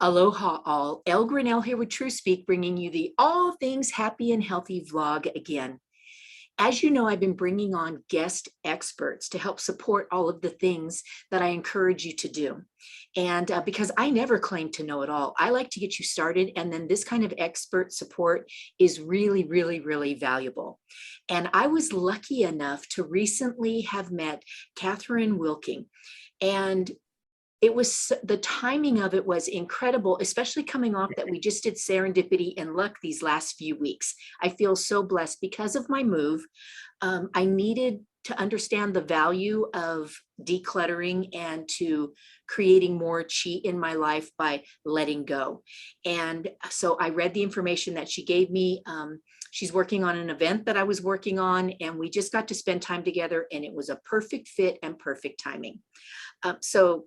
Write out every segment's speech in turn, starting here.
Aloha all. El Grinnell here with True Speak, bringing you the All Things Happy and Healthy vlog again. As you know, I've been bringing on guest experts to help support all of the things that I encourage you to do. And because I never claim to know it all, I like to get you started. And then this kind of expert support is really, really, really valuable. And I was lucky enough to recently have met Kathryn Wilking. And it was, the timing of it was incredible, especially coming off that we just did serendipity and luck these last few weeks. I feel so blessed because of my move. I needed to understand the value of decluttering and to creating more chi in my life by letting go. And so I read the information that she gave me. She's working on an event that I was working on, and we just got to spend time together, and it was a perfect fit and perfect timing. So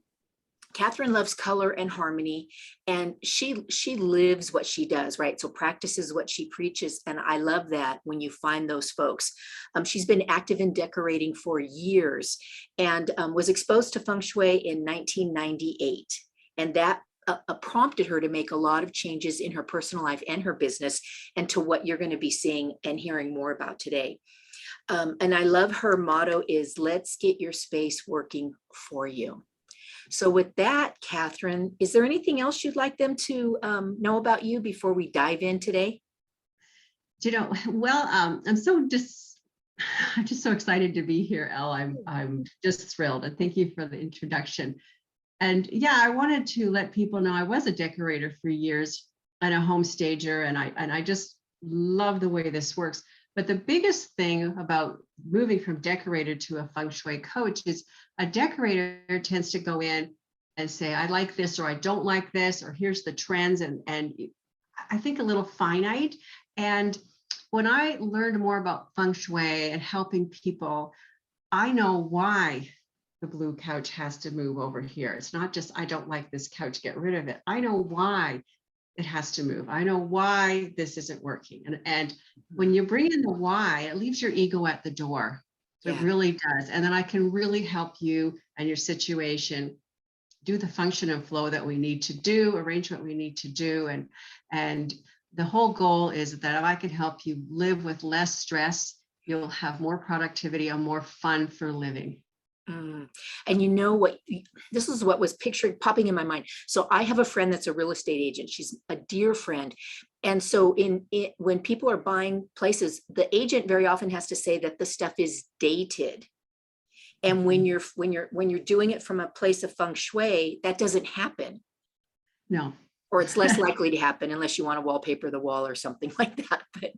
Kathryn loves color and harmony, and she lives what she does, right? So practices what she preaches, and I love that when you find those folks. She's been active in decorating for years and was exposed to Feng Shui in 1998, and that prompted her to make a lot of changes in her personal life and her business, and to what you're going to be seeing and hearing more about today. And I love her motto is, let's get your space working for you. So with that, Kathryn, is there anything else you'd like them to know about you before we dive in today? I'm just so excited to be here, Elle. I'm just thrilled, and thank you for the introduction. And yeah, I wanted to let people know I was a decorator for years and a home stager, and I just love the way this works. But the biggest thing about moving from decorator to a Feng Shui coach is a decorator tends to go in and say, I like this, or I don't like this, or here's the trends, and I think a little finite. And when I learned more about Feng Shui and helping people, I know why the blue couch has to move over here. It's not just, I don't like this couch, get rid of it. I know why it has to move. I know why this isn't working. And when you bring in the why, it leaves your ego at the door. It really does. And then I can really help you and your situation do the function and flow that we need to do, arrange what we need to do. And the whole goal is that if I can help you live with less stress, you'll have more productivity and more fun for living. And you know what, this is what was popping in my mind. So I have a friend that's a real estate agent. She's a dear friend. And so when people are buying places, the agent very often has to say that the stuff is dated. And when you're doing it from a place of Feng Shui, that doesn't happen. No. Or it's less likely to happen unless you want to wallpaper the wall or something like that. But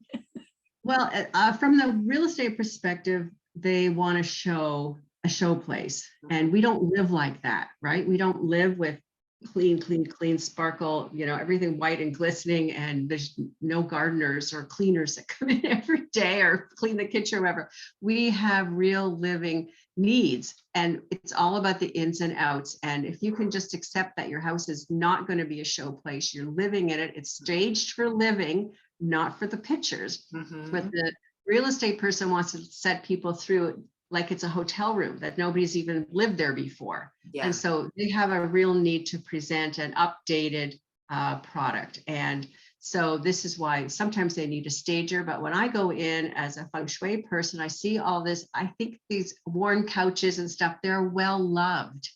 well, from the real estate perspective, they want to show a show place, and we don't live like that, right? We don't live with clean sparkle, everything white and glistening, and there's no gardeners or cleaners that come in every day or clean the kitchen or whatever. We have real living needs, and it's all about the ins and outs. And if you can just accept that your house is not going to be a show place, you're living in it, it's staged for living, not for the pictures. But the real estate person wants to set people through like it's a hotel room that nobody's even lived there before. And so they have a real need to present an updated product. And so this is why sometimes they need a stager. But when I go in as a Feng Shui person, I see all this, I think these worn couches and stuff, they're well loved,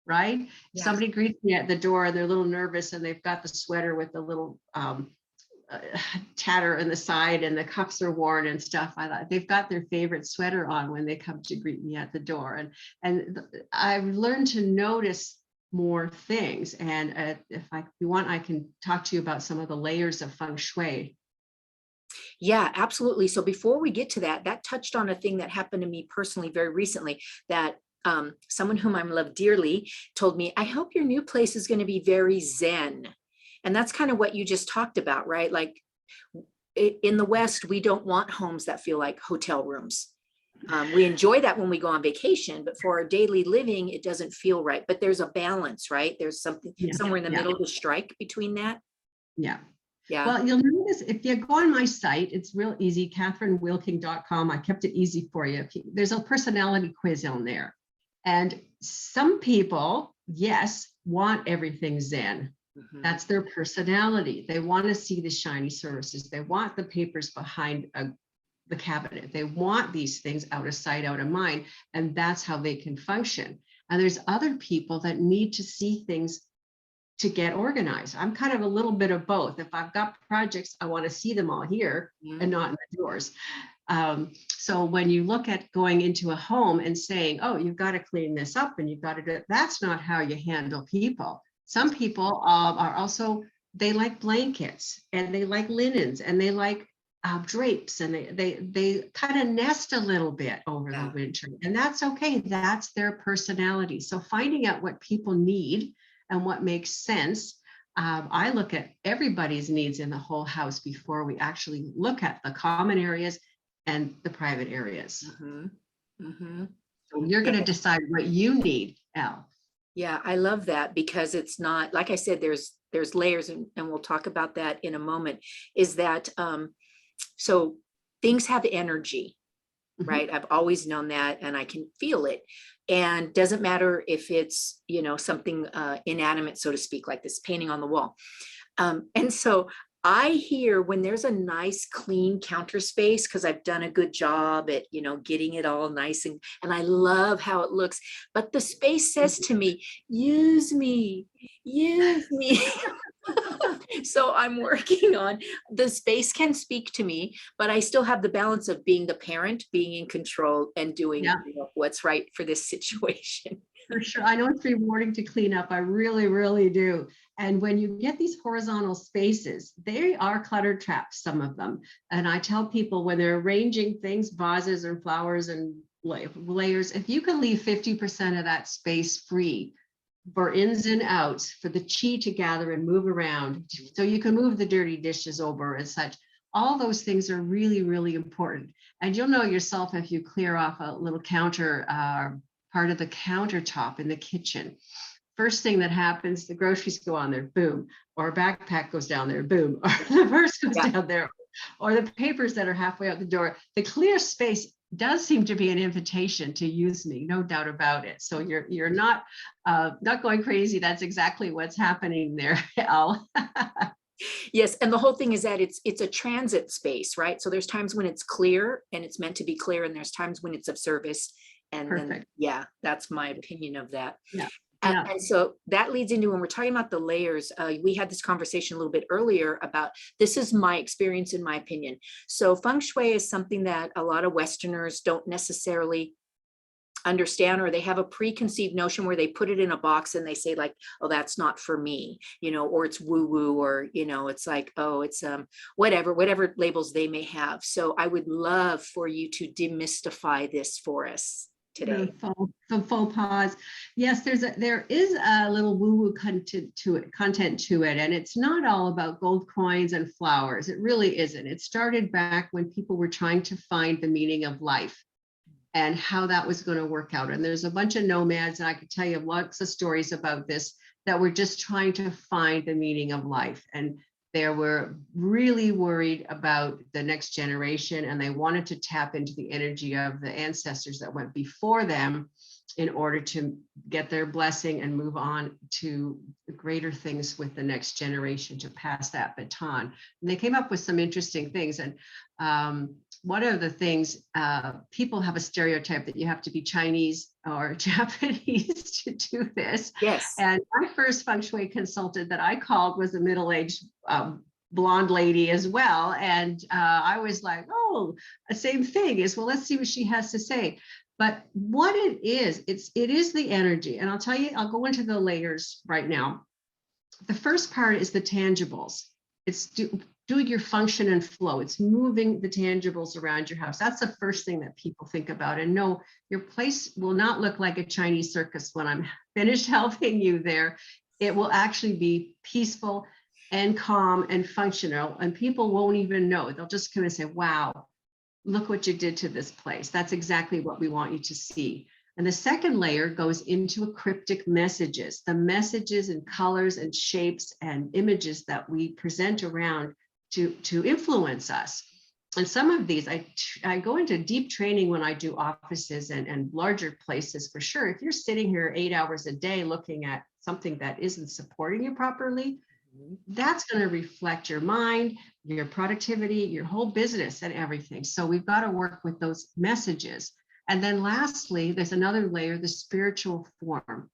right? Somebody greets me at the door, they're a little nervous, and they've got the sweater with the little tatter on the side, and the cuffs are worn and stuff. I thought they've got their favorite sweater on when they come to greet me at the door. And I've learned to notice more things. And if you want, I can talk to you about some of the layers of Feng Shui. Yeah, absolutely. So before we get to that touched on a thing that happened to me personally very recently, that someone whom I love dearly told me, I hope your new place is going to be very Zen. And that's kind of what you just talked about, right? Like in the West, we don't want homes that feel like hotel rooms. We enjoy that when we go on vacation, but for our daily living, it doesn't feel right. But there's a balance, right? There's something somewhere in the middle to strike between that. Yeah. Well, you'll notice if you go on my site, it's real easy, kathrynwilking.com. I kept it easy for you. There's a personality quiz on there. And some people, yes, want everything Zen. Mhm. That's their personality. They want to see the shiny surfaces. They want the papers behind the cabinet. They want these things out of sight, out of mind, and that's how they can function. And there's other people that need to see things to get organized. I'm kind of a little bit of both. If I've got projects, I want to see them all here and not in the drawers. So when you look at going into a home and saying, oh, you've got to clean this up and you've got to do it, that's not how you handle people. Some people are also, they like blankets and they like linens and they like drapes, and they kind of nest a little bit over the winter, and that's okay. That's their personality. So finding out what people need and what makes sense. I look at everybody's needs in the whole house before we actually look at the common areas and the private areas. So you're going to decide what you need, Elle. Yeah, I love that, because it's not, like I said, there's layers, and we'll talk about that in a moment, is that so things have energy, right? I've always known that, and I can feel it. And doesn't matter if it's, you know, something inanimate, so to speak, like this painting on the wall. And so I hear when there's a nice clean counter space, because I've done a good job at, you know, getting it all nice, and I love how it looks, but the space says to me, use me, use me. So I'm working on, the space can speak to me, but I still have the balance of being the parent, being in control, and doing you know, what's right for this situation. For sure. I know it's rewarding to clean up. I really, really do. And when you get these horizontal spaces, they are clutter traps, some of them. And I tell people when they're arranging things, vases and flowers and layers, if you can leave 50% of that space free for ins and outs, for the chi to gather and move around, so you can move the dirty dishes over and such. All those things are really, really important. And you'll know yourself if you clear off a little counter, part of the countertop in the kitchen. First thing that happens, the groceries go on there, boom, or a backpack goes down there, boom, or the purse goes down there, or the papers that are halfway out the door. The clear space does seem to be an invitation to use me, no doubt about it. So you're not going crazy. That's exactly what's happening there, Elle. Yes, and the whole thing is that it's a transit space, right? So there's times when it's clear and it's meant to be clear, and there's times when it's of service. And then, that's my opinion of that. And so that leads into, when we're talking about the layers, we had this conversation a little bit earlier about, this is my experience, in my opinion. So Feng Shui is something that a lot of Westerners don't necessarily understand, or they have a preconceived notion where they put it in a box and they say like, oh, that's not for me, you know, or it's woo woo, or, you know, it's like, oh, it's whatever labels they may have. So I would love for you to demystify this for us today. The faux pas. Yes, there is a little woo-woo content to it, and it's not all about gold coins and flowers. It really isn't. It started back when people were trying to find the meaning of life and how that was going to work out. And there's a bunch of nomads, and I could tell you lots of stories about this, that were just trying to find the meaning of life. And they were really worried about the next generation, and they wanted to tap into the energy of the ancestors that went before them in order to get their blessing and move on to greater things with the next generation, to pass that baton. And they came up with some interesting things. And one of the things, people have a stereotype that you have to be Chinese or Japanese to do this. Yes. And my first Feng Shui consultant that I called was a middle-aged blonde lady as well. And I was like, oh, same thing, is, well, let's see what she has to say. But what it is the energy. And I'll tell you, I'll go into the layers right now. The first part is the tangibles. It's doing your function and flow. It's moving the tangibles around your house. That's the first thing that people think about. And no, your place will not look like a Chinese circus when I'm finished helping you there. It will actually be peaceful and calm and functional, and people won't even know. They'll just kind of say, wow, look what you did to this place. That's exactly what we want you to see. And the second layer goes into cryptic messages, the messages and colors and shapes and images that we present around to influence us. And some of these, I go into deep training when I do offices and larger places for sure. If you're sitting here 8 hours a day looking at something that isn't supporting you properly, that's going to reflect your mind, your productivity, your whole business and everything. So we've got to work with those messages. And then lastly, there's another layer, the spiritual form.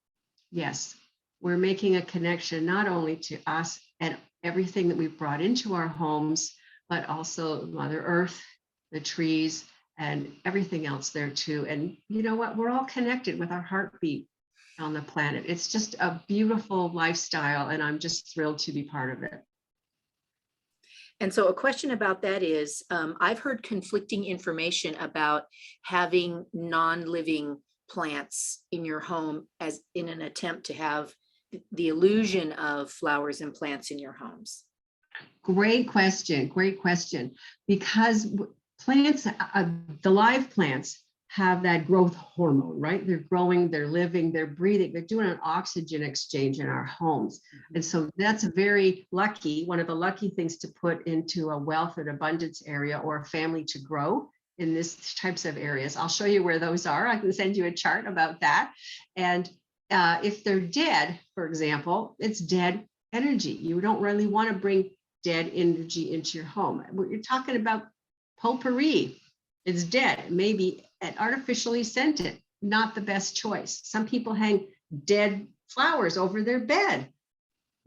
Yes, we're making a connection not only to us and everything that we've brought into our homes, but also Mother Earth, the trees, and everything else there too. And you know what? We're all connected with our heartbeat on the planet. It's just a beautiful lifestyle, and I'm just thrilled to be part of it. And so a question about that is, I've heard conflicting information about having non-living plants in your home as in an attempt to have the illusion of flowers and plants in your homes. Great question. Great question. Because plants, the live plants have that growth hormone, right? They're growing, they're living, they're breathing, they're doing an oxygen exchange in our homes. And so that's very lucky, one of the lucky things to put into a wealth and abundance area or a family to grow in these types of areas. I'll show you where those are. I can send you a chart about that. And if they're dead, for example, it's dead energy. You don't really want to bring dead energy into your home. You're talking about potpourri. It's dead, maybe artificially scented, not the best choice. Some people hang dead flowers over their bed,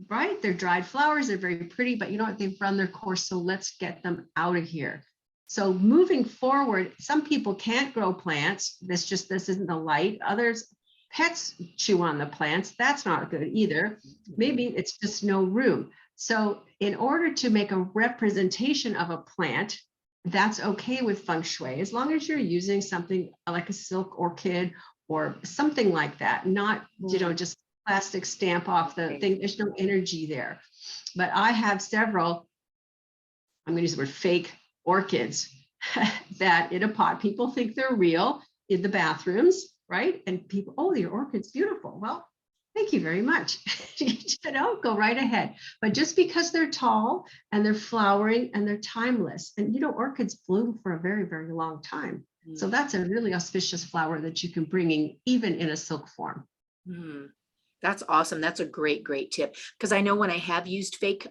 right? They're dried flowers, they're very pretty, but you know what? They've run their course, so let's get them out of here. So moving forward, some people can't grow plants. This isn't the light. Others, pets chew on the plants. That's not good either. Maybe it's just no room. So in order to make a representation of a plant, that's okay with Feng Shui, as long as you're using something like a silk orchid or something like that, not, just plastic stamp off the thing. There's no energy there. But I have several, I'm going to use the word fake orchids that in a pot, people think they're real in the bathrooms, right? And people, oh, your orchid's beautiful. Well, thank you very much. Go right ahead. But just because they're tall and they're flowering and they're timeless, and orchids bloom for a very, very long time. So that's a really auspicious flower that you can bring in, even in a silk form. That's awesome. That's a great, great tip. Because I know when I have used fake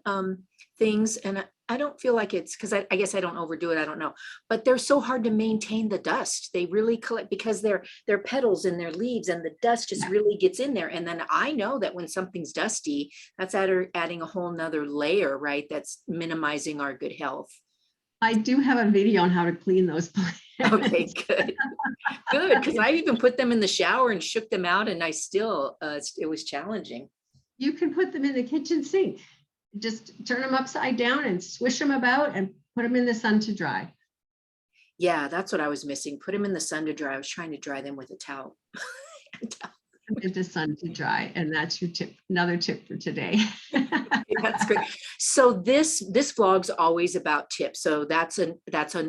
things, and I don't feel like it's because I guess I don't overdo it. I don't know, but they're so hard to maintain the dust. They really collect because they're petals and their leaves, and the dust just really gets in there. And then I know that when something's dusty, that's adding a whole nother layer, right? That's minimizing our good health. I do have a video on how to clean those plants. Okay, good. Good, because I even put them in the shower and shook them out, and I still, it was challenging. You can put them in the kitchen sink. Just turn them upside down and swish them about and put them in the sun to dry. Yeah, that's what I was missing. Put them in the sun to dry. I was trying to dry them with a towel. In the sun to dry, and that's your tip. Another tip for today. That's great. So this vlog's always about tips. So that's an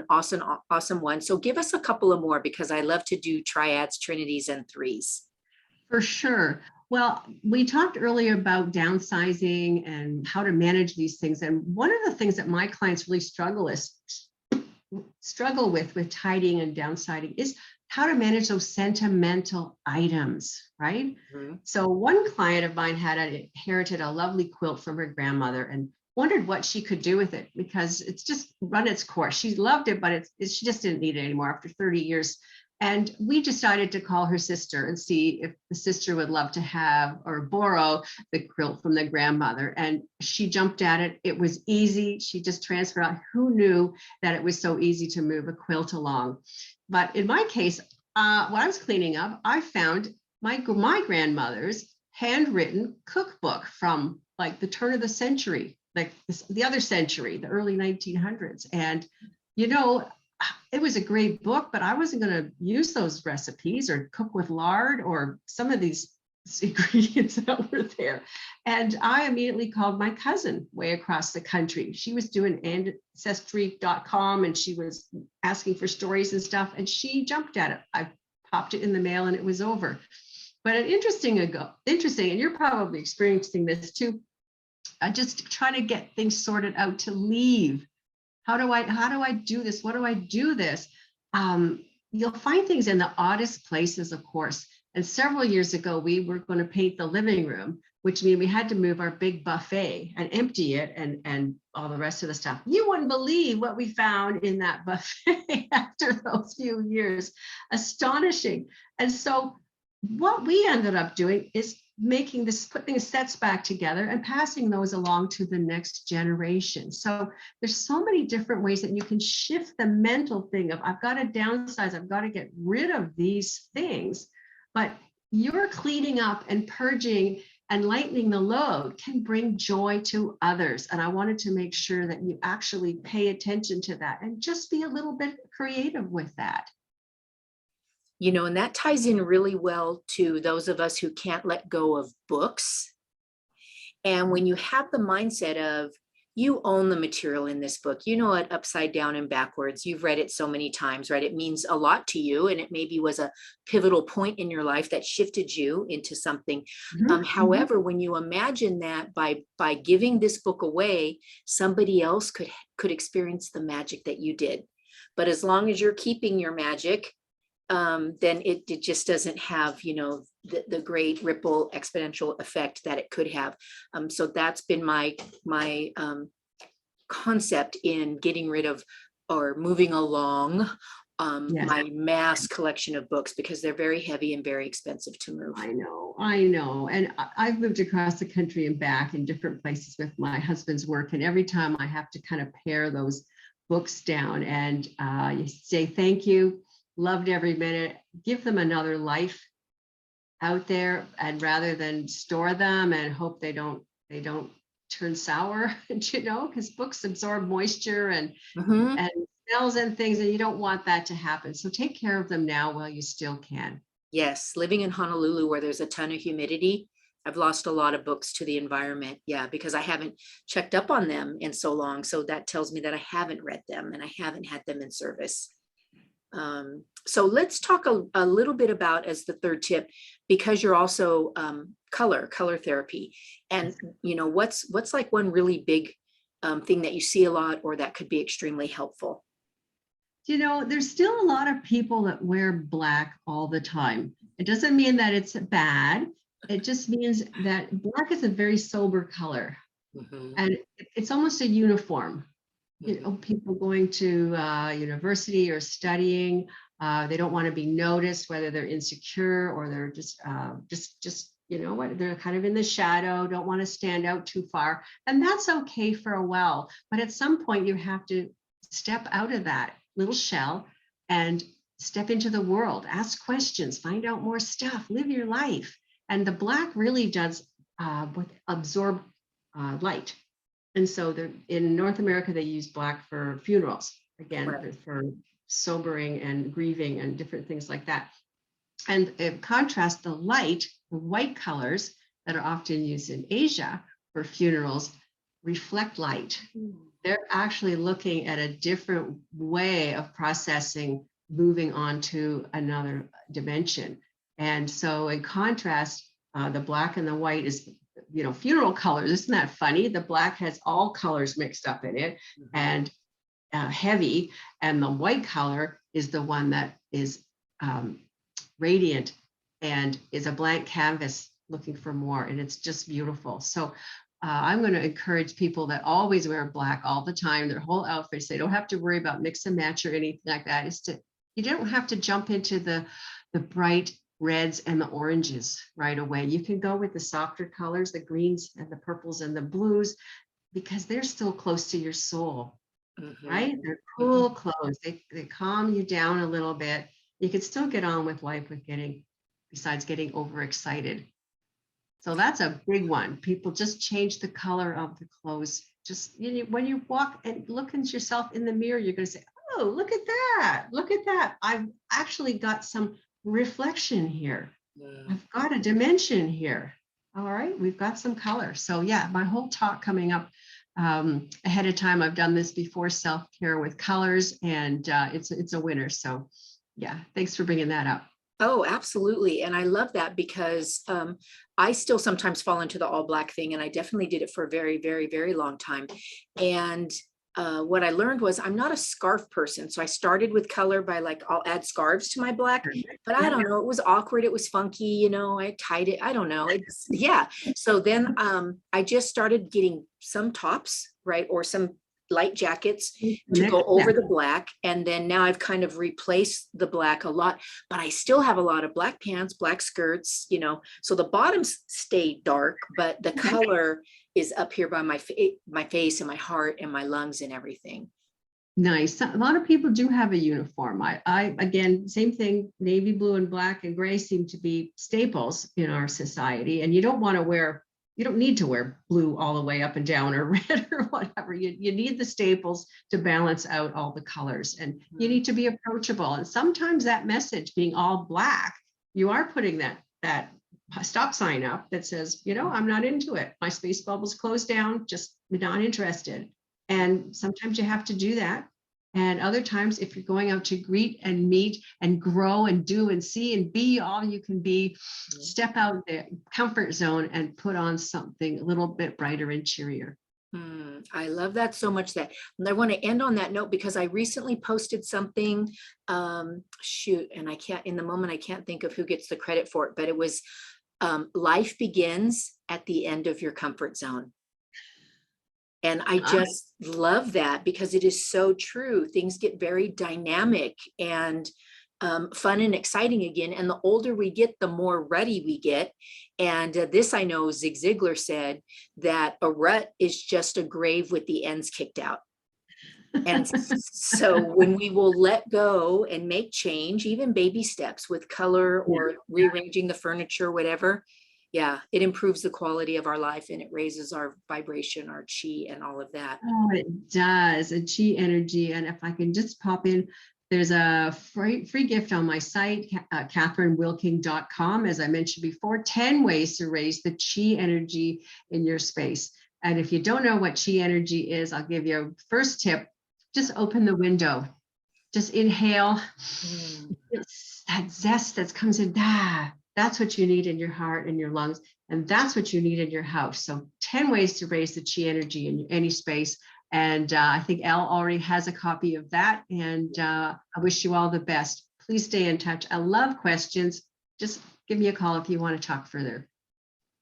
awesome one. So give us a couple of more, because I love to do triads, trinities, and threes. For sure. Well, we talked earlier about downsizing and how to manage these things. And one of the things that my clients really struggle with tidying and downsizing is how to manage those sentimental items, right? So one client of mine had inherited a lovely quilt from her grandmother and wondered what she could do with it, because it's just run its course. She loved it, but she just didn't need it anymore after 30 years. And we decided to call her sister and see if the sister would love to have or borrow the quilt from the grandmother. And she jumped at it. It was easy. She just transferred out. Who knew that it was so easy to move a quilt along? But in my case, when I was cleaning up, I found my grandmother's handwritten cookbook from like the turn of the century, like the other century, the early 1900s. And, it was a great book, but I wasn't going to use those recipes or cook with lard or some of these ingredients that were there. And I immediately called my cousin way across the country. She was doing ancestry.com and she was asking for stories and stuff, and she jumped at it. I popped it in the mail and it was over. But interesting, and you're probably experiencing this too. I just try to get things sorted out to leave How do I do this? What do I do this? You'll find things in the oddest places, of course. And several years ago, we were going to paint the living room, which means we had to move our big buffet and empty it and all the rest of the stuff. You wouldn't believe what we found in that buffet after those few years. Astonishing. And so what we ended up doing is putting sets back together and passing those along to the next generation. So there's so many different ways that you can shift the mental thing of, I've got to downsize, I've got to get rid of these things. But you're cleaning up and purging and lightening the load can bring joy to others. And I wanted to make sure that you actually pay attention to that and just be a little bit creative with that. You know, and that ties in really well to those of us who can't let go of books. And when you have the mindset of, you own the material in this book, you know it upside down and backwards, you've read it so many times, right? It means a lot to you, and it maybe was a pivotal point in your life that shifted you into something. However, when you imagine that by giving this book away, somebody else could experience the magic that you did. But as long as you're keeping your magic, then it just doesn't have, you know, the great ripple exponential effect that it could have. So that's been my concept in getting rid of or moving along Yes. my mass collection of books, because they're very heavy and very expensive to move. I know. And I've moved across the country and back in different places with my husband's work. And every time I have to kind of pare those books down and you say, thank you. Loved every minute, give them another life out there, and rather than store them and hope they don't turn sour, you know, because books absorb moisture and smells and things, and you don't want that to happen. So take care of them now while you still can. Yes, living in Honolulu where there's a ton of humidity, I've lost a lot of books to the environment. Yeah, because I haven't checked up on them in so long. So that tells me that I haven't read them and I haven't had them in service. So let's talk a little bit about, as the third tip, because you're also color therapy, and you know, what's like one really big thing that you see a lot or that could be extremely helpful? You know, there's still a lot of people that wear black all the time. It doesn't mean that it's bad. It just means that black is a very sober color, and it's almost a uniform. You know, people going to university or studying, they don't want to be noticed, whether they're insecure or they're just you know what, they're kind of in the shadow, don't want to stand out too far, and that's okay for a while. But at some point, you have to step out of that little shell and step into the world, ask questions, find out more stuff, live your life. And the black really does absorb light. And so in North America, they use black for funerals, again, for sobering and grieving and different things like that. And in contrast, the white colors that are often used in Asia for funerals reflect light. They're actually looking at a different way of processing, moving on to another dimension. And so in contrast, the black and the white is, you know, funeral colors. Isn't that funny? The black has all colors mixed up in it and heavy, and the white color is the one that is radiant and is a blank canvas looking for more, and it's just beautiful. So I'm going to encourage people that always wear black all the time, their whole outfits. They don't have to worry about mix and match or anything like that. You don't have to jump into the bright reds and the oranges right away. You can go with the softer colors, the greens and the purples and the blues, because they're still close to your soul, right? They're cool clothes. They calm you down a little bit. You can still get on with life besides getting overexcited. So that's a big one. People just change the color of the clothes. Just when you walk and look at yourself in the mirror, you're going to say, oh, look at that. Look at that. I've actually got some reflection here. I've got a dimension here. All right, we've got some color. So yeah, my whole talk coming up ahead of time. I've done this before, self-care with colors, and it's a winner. So yeah, thanks for bringing that up. Oh, absolutely. And I love that because I still sometimes fall into the all black thing, and I definitely did it for a very, very, very long time. And what I learned was I'm not a scarf person. So I started with color by like, I'll add scarves to my black, but I don't know, it was awkward. It was funky, you know, I tied it. I don't know. It's, yeah. So then I just started getting some tops, right? Or some light jackets to go over the black. And then now I've kind of replaced the black a lot, but I still have a lot of black pants, black skirts, you know, so the bottoms stay dark, but the color is up here by my face and my heart and my lungs and everything. Nice. A lot of people do have a uniform. I again, same thing, navy blue and black and gray seem to be staples in our society. And you don't want to wear, you don't need to wear blue all the way up and down or red or whatever. You need the staples to balance out all the colors, and you need to be approachable. And sometimes that message being all black, you are putting that stop sign up that says, you know, I'm not into it. My space bubble's closed down, just not interested. And sometimes you have to do that. And other times, if you're going out to greet and meet and grow and do and see and be all you can be, step out the comfort zone and put on something a little bit brighter and cheerier. I love that so much. That and I want to end on that note because I recently posted something, shoot, and I can't, in the moment, I can't think of who gets the credit for it, but it was life begins at the end of your comfort zone. And I just love that because it is so true. Things get very dynamic and fun and exciting again. And the older we get, the more rutty we get. And this, I know Zig Ziglar said that a rut is just a grave with the ends kicked out. And so when we will let go and make change, even baby steps with color or rearranging the furniture, whatever, yeah, it improves the quality of our life and it raises our vibration, our chi and all of that. Oh, it does. A chi energy. And if I can just pop in, there's a free gift on my site, kathrynwilking.com. As I mentioned before, 10 ways to raise the chi energy in your space. And if you don't know what chi energy is, I'll give you a first tip. Just open the window. Just inhale. It's that zest that comes in. That's what you need in your heart and your lungs. And that's what you need in your house. So 10 ways to raise the chi energy in any space. And I think Elle already has a copy of that. And I wish you all the best. Please stay in touch. I love questions. Just give me a call if you want to talk further.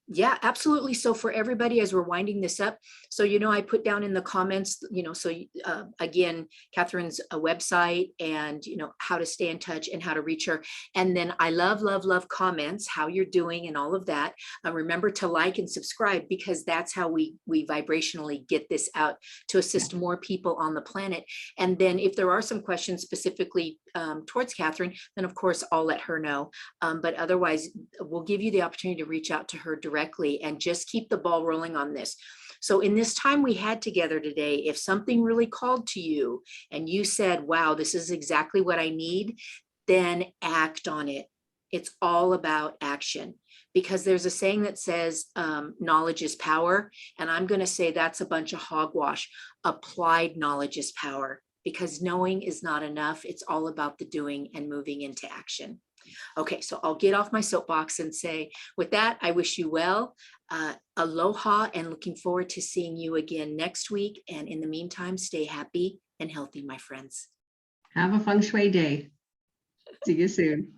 Yeah, absolutely. So for everybody, as we're winding this up, so, you know, I put down in the comments, you know, so again, Kathryn's website and, you know, how to stay in touch and how to reach her. And then I love, love, love comments, how you're doing and all of that. Remember to like and subscribe because that's how we vibrationally get this out to assist more people on the planet. And then if there are some questions specifically towards Kathryn, then of course I'll let her know. But otherwise, we'll give you the opportunity to reach out to her directly and just keep the ball rolling on this. So in this time we had together today, if something really called to you and you said, wow, this is exactly what I need, then act on it. It's all about action, because there's a saying that says knowledge is power. And I'm going to say that's a bunch of hogwash. Applied knowledge is power, because knowing is not enough. It's all about the doing and moving into action. Okay, so I'll get off my soapbox and say, with that, I wish you well. Aloha, and looking forward to seeing you again next week. And in the meantime, stay happy and healthy, my friends. Have a feng shui day. See you soon.